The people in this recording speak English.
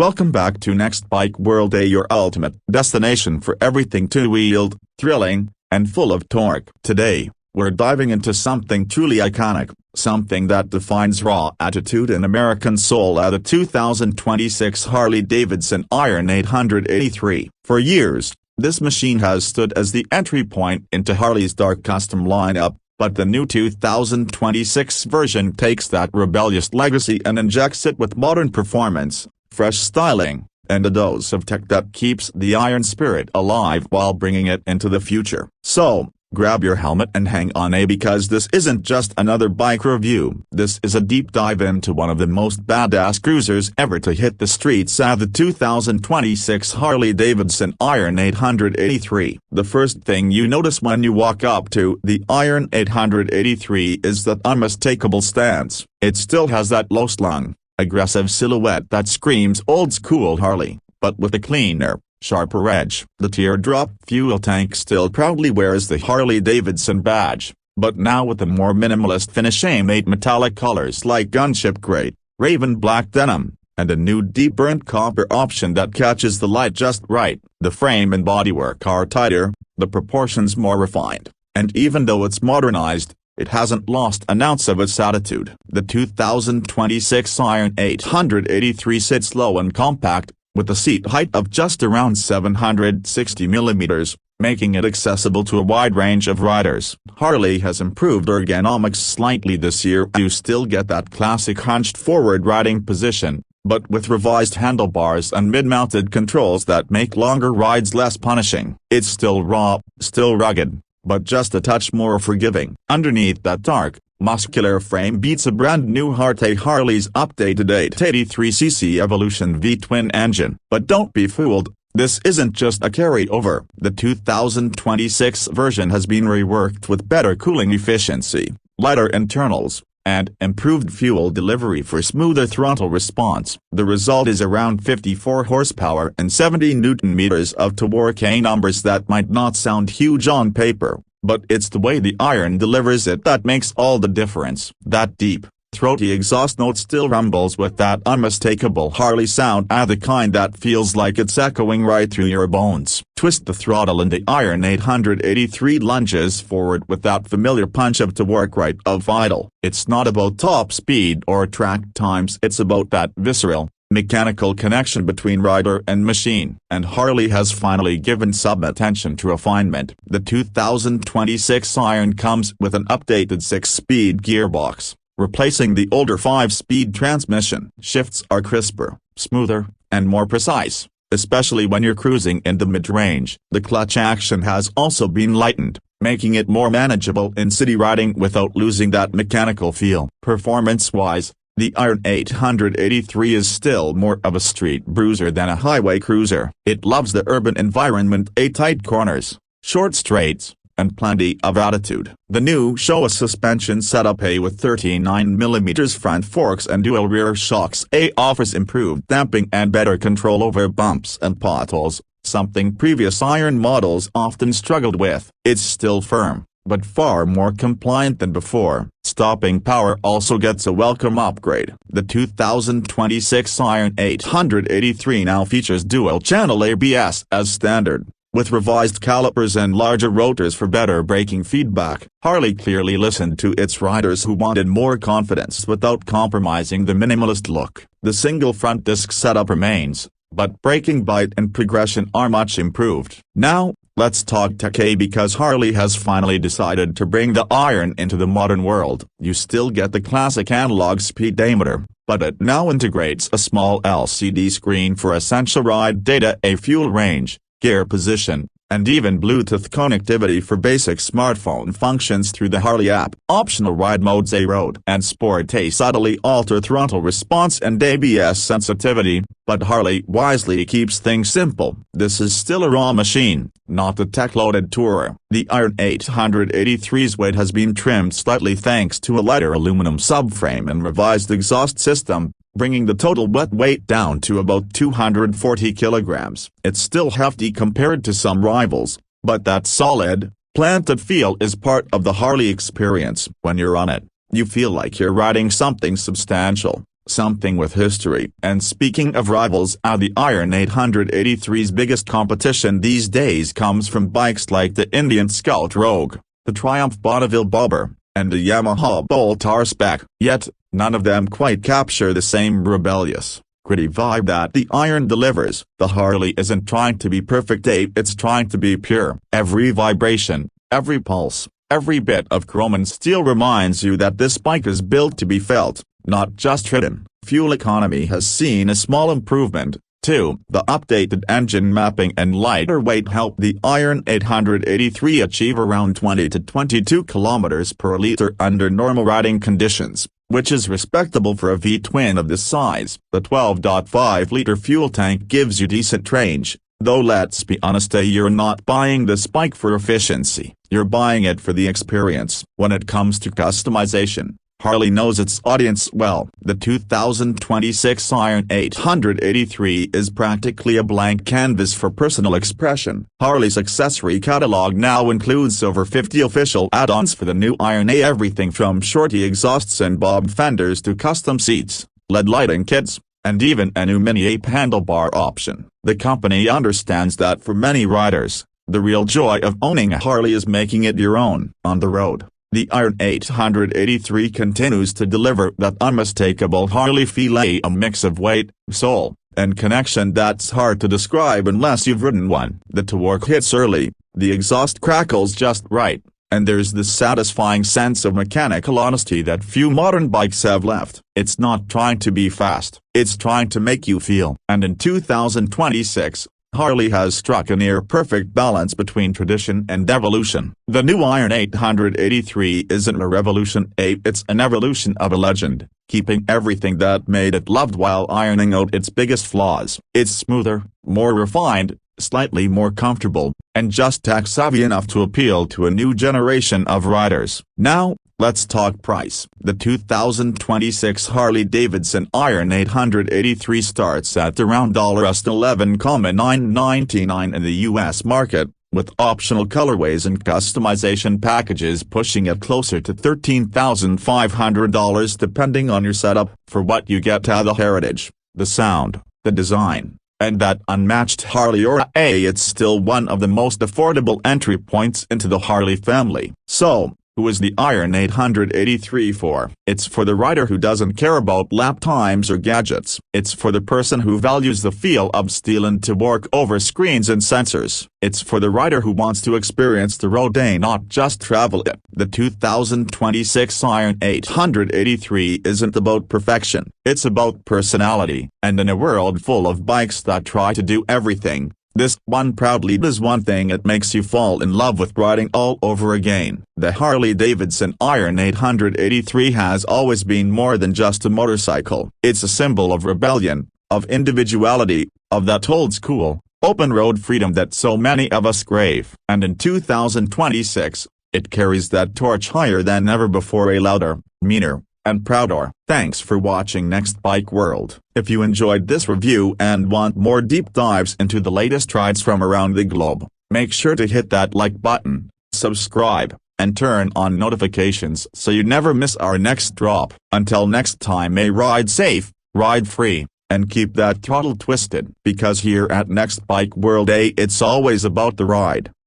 Welcome back to Next Bike World, your ultimate destination for everything two-wheeled, thrilling, and full of torque. Today, we're diving into something truly iconic, something that defines raw attitude and American soul at the 2026 Harley-Davidson Iron 883. For years, this machine has stood as the entry point into Harley's dark custom lineup, but the new 2026 version takes that rebellious legacy and injects it with modern performance, fresh styling, and a dose of tech that keeps the Iron spirit alive while bringing it into the future. So, grab your helmet and hang on, because this isn't just another bike review. This is a deep dive into one of the most badass cruisers ever to hit the streets at the 2026 Harley-Davidson Iron 883. The first thing you notice when you walk up to the Iron 883 is that unmistakable stance. It still has that low-slung, aggressive silhouette that screams old-school Harley, but with a cleaner, sharper edge. The teardrop fuel tank still proudly wears the Harley-Davidson badge, but now with a more minimalist finish, aimed metallic colors like gunship gray, raven black denim, and a new deep burnt copper option that catches the light just right. The frame and bodywork are tighter, the proportions more refined, and even though it's modernized, it hasn't lost an ounce of its attitude. The 2026 Iron 883 sits low and compact, with a seat height of just around 760 mm, making it accessible to a wide range of riders. Harley has improved ergonomics slightly this year. You still get that classic hunched forward riding position, but with revised handlebars and mid-mounted controls that make longer rides less punishing. It's still raw, still rugged, but just a touch more forgiving. Underneath that dark, muscular frame beats a brand new heart, Harley's updated 883cc Evolution V-twin engine. But don't be fooled, this isn't just a carryover. The 2026 version has been reworked with better cooling efficiency, lighter internals, and improved fuel delivery for smoother throttle response. The result is around 54 horsepower and 70 Nm of torque, numbers that might not sound huge on paper, but it's the way the Iron delivers it that makes all the difference. That deep, throaty exhaust note still rumbles with that unmistakable Harley sound, the kind that feels like it's echoing right through your bones. Twist the throttle and the Iron 883 lunges forward with that familiar punch of torque right of idle. It's not about top speed or track times, it's about that visceral, mechanical connection between rider and machine. And Harley has finally given some attention to refinement. The 2026 Iron comes with an updated 6-speed gearbox, replacing the older 5-speed transmission. Shifts are crisper, smoother, and more precise, especially when you're cruising in the mid-range. The clutch action has also been lightened, making it more manageable in city riding without losing that mechanical feel. Performance-wise, the Iron 883 is still more of a street bruiser than a highway cruiser. It loves the urban environment, tight corners, short straights, and plenty of attitude. The new Showa suspension setup, with 39mm front forks and dual rear shocks, offers improved damping and better control over bumps and potholes, something previous Iron models often struggled with. It's still firm, but far more compliant than before. Stopping power also gets a welcome upgrade. The 2026 Iron 883 now features dual-channel ABS as standard, with revised calipers and larger rotors for better braking feedback. Harley clearly listened to its riders who wanted more confidence without compromising the minimalist look. The single front disc setup remains, but braking bite and progression are much improved. Now, let's talk tech, because Harley has finally decided to bring the Iron into the modern world. You still get the classic analog speedometer, but it now integrates a small LCD screen for essential ride data, a fuel range, gear position, and even Bluetooth connectivity for basic smartphone functions through the Harley app. Optional ride modes, road and sport, subtly alter throttle response and ABS sensitivity, but Harley wisely keeps things simple. This is still a raw machine, not a tech-loaded tourer. The Iron 883's weight has been trimmed slightly thanks to a lighter aluminum subframe and revised exhaust system, bringing the total wet weight down to about 240 kilograms. It's still hefty compared to some rivals, but that solid, planted feel is part of the Harley experience. When you're on it, you feel like you're riding something substantial, something with history. And speaking of rivals, the Iron 883's biggest competition these days comes from bikes like the Indian Scout Rogue, the Triumph Bonneville Bobber, and the Yamaha Bolt R-Spec. Yet, none of them quite capture the same rebellious, gritty vibe that the Iron delivers. The Harley isn't trying to be perfect, it's trying to be pure. Every vibration, every pulse, every bit of chrome and steel reminds you that this bike is built to be felt, not just ridden. Fuel economy has seen a small improvement, too. The updated engine mapping and lighter weight help the Iron 883 achieve around 20 to 22 km per liter under normal riding conditions, which is respectable for a V-twin of this size. The 12.5-liter fuel tank gives you decent range, though let's be honest, you're not buying this bike for efficiency, you're buying it for the experience. When it comes to customization, Harley knows its audience well. The 2026 Iron 883 is practically a blank canvas for personal expression. Harley's accessory catalog now includes over 50 official add-ons for the new Iron, everything from shorty exhausts and bob fenders to custom seats, LED lighting kits, and even a new mini ape handlebar option. The company understands that for many riders, the real joy of owning a Harley is making it your own. On the road, the Iron 883 continues to deliver that unmistakable Harley feel, a mix of weight, soul, and connection that's hard to describe unless you've ridden one. The torque hits early, the exhaust crackles just right, and there's this satisfying sense of mechanical honesty that few modern bikes have left. It's not trying to be fast, it's trying to make you feel. And in 2026, Harley has struck a near-perfect balance between tradition and evolution. The new Iron 883 isn't a revolution, it's an evolution of a legend, keeping everything that made it loved while ironing out its biggest flaws. It's smoother, more refined, slightly more comfortable, and just tech-savvy enough to appeal to a new generation of riders. Now, let's talk price. The 2026 Harley-Davidson Iron 883 starts at around $11,999 in the US market, with optional colorways and customization packages pushing it closer to $13,500 depending on your setup. For what you get, the heritage, the sound, the design, and that unmatched Harley aura, it's still one of the most affordable entry points into the Harley family. So, who is the Iron 883 for? It's for the rider who doesn't care about lap times or gadgets. It's for the person who values the feel of steel and to work over screens and sensors. It's for the rider who wants to experience the road, not just travel it. The 2026 Iron 883 isn't about perfection, it's about personality. And in a world full of bikes that try to do everything, this one proudly does one thing: it makes you fall in love with riding all over again. The Harley-Davidson Iron 883 has always been more than just a motorcycle. It's a symbol of rebellion, of individuality, of that old school, open road freedom that so many of us crave. And in 2026, it carries that torch higher than ever before, a louder, meaner, and prouder. Thanks for watching Next Bike World. If you enjoyed this review and want more deep dives into the latest rides from around the globe, make sure to hit that like button, subscribe, and turn on notifications so you never miss our next drop. Until next time, ride safe, ride free, and keep that throttle twisted. Because here at Next Bike World, it's always about the ride.